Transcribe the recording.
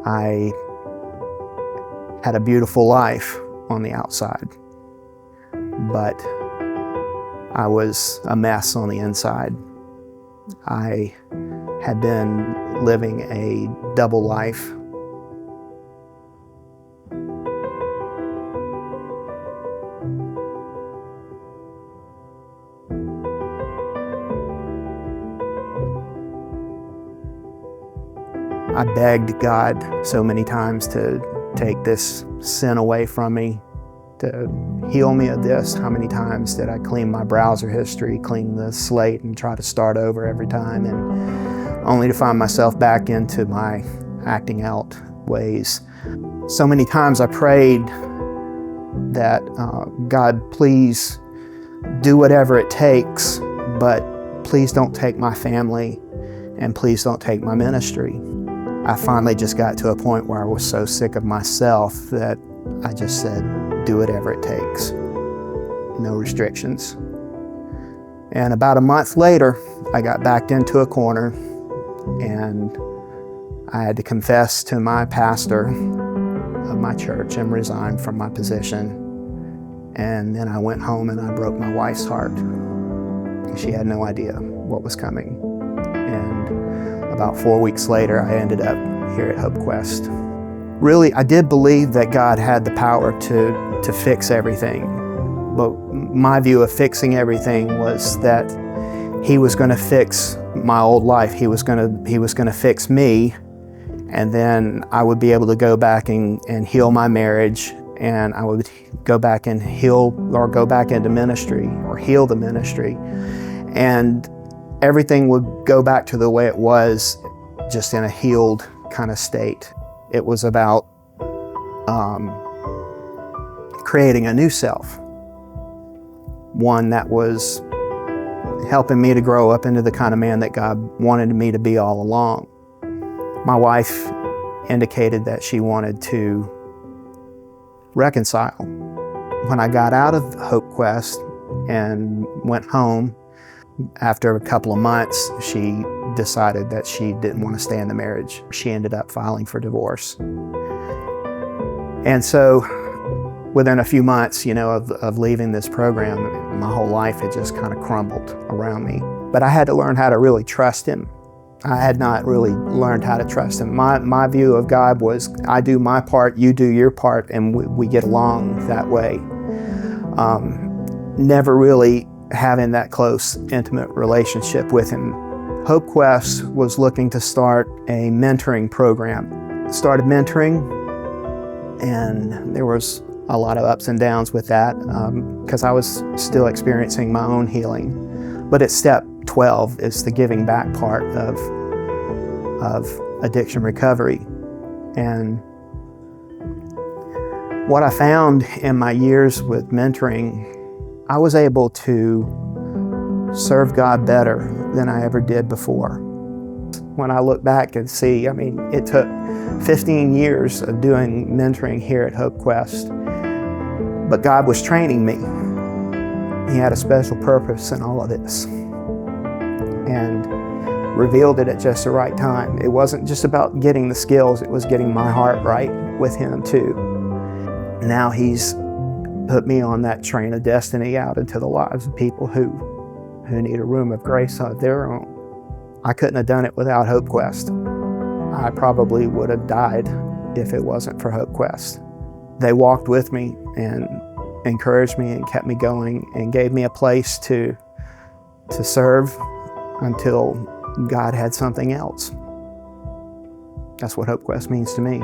I had a beautiful life on the outside, but I was a mess on the inside. I had been living a double life. I begged God so many times to take this sin away from me, to heal me of this. How many times did I clean my browser history, clean the slate, and try to start over every time, and only to find myself back into my acting out ways. So many times I prayed that, God, please do whatever it takes, but please don't take my family, and please don't take my ministry. I finally just got to a point where I was so sick of myself that I just said, do whatever it takes. No restrictions. And about a month later, I got backed into a corner and I had to confess to my pastor of my church and resign from my position. And then I went home and I broke my wife's heart. She had no idea what was coming. And about 4 weeks later, I ended up here at HopeQuest. Really, I did believe that God had the power to fix everything. But my view of fixing everything was that He was going to fix my old life. He was going to fix me, and then I would be able to go back and heal my marriage, and I would go back and heal, or go back into ministry, or heal the ministry. And everything would go back to the way it was, just in a healed kind of state. It was about creating a new self, one that was helping me to grow up into the kind of man that God wanted me to be all along. My wife indicated that she wanted to reconcile. When I got out of HopeQuest and went home, after a couple of months, she decided that she didn't want to stay in the marriage. She ended up filing for divorce. And so within a few months, of leaving this program, my whole life had just kind of crumbled around me. But I had to learn how to really trust Him. I had not really learned how to trust Him. My view of God was, I do my part, you do your part, and we get along that way. Never really having that close, intimate relationship with Him. HopeQuest was looking to start a mentoring program. Started mentoring, and there was a lot of ups and downs with that because I was still experiencing my own healing. But at step 12 is the giving back part of addiction recovery. And what I found in my years with mentoring, I was able to serve God better than I ever did before. When I look back and see, it took 15 years of doing mentoring here at HopeQuest, but God was training me. He had a special purpose in all of this and revealed it at just the right time. It wasn't just about getting the skills, it was getting my heart right with Him too. Now He's put me on that train of destiny out into the lives of people who need a room of grace of their own. I couldn't have done it without HopeQuest. I probably would have died if it wasn't for HopeQuest. They walked with me and encouraged me and kept me going and gave me a place to serve until God had something else. That's what HopeQuest means to me.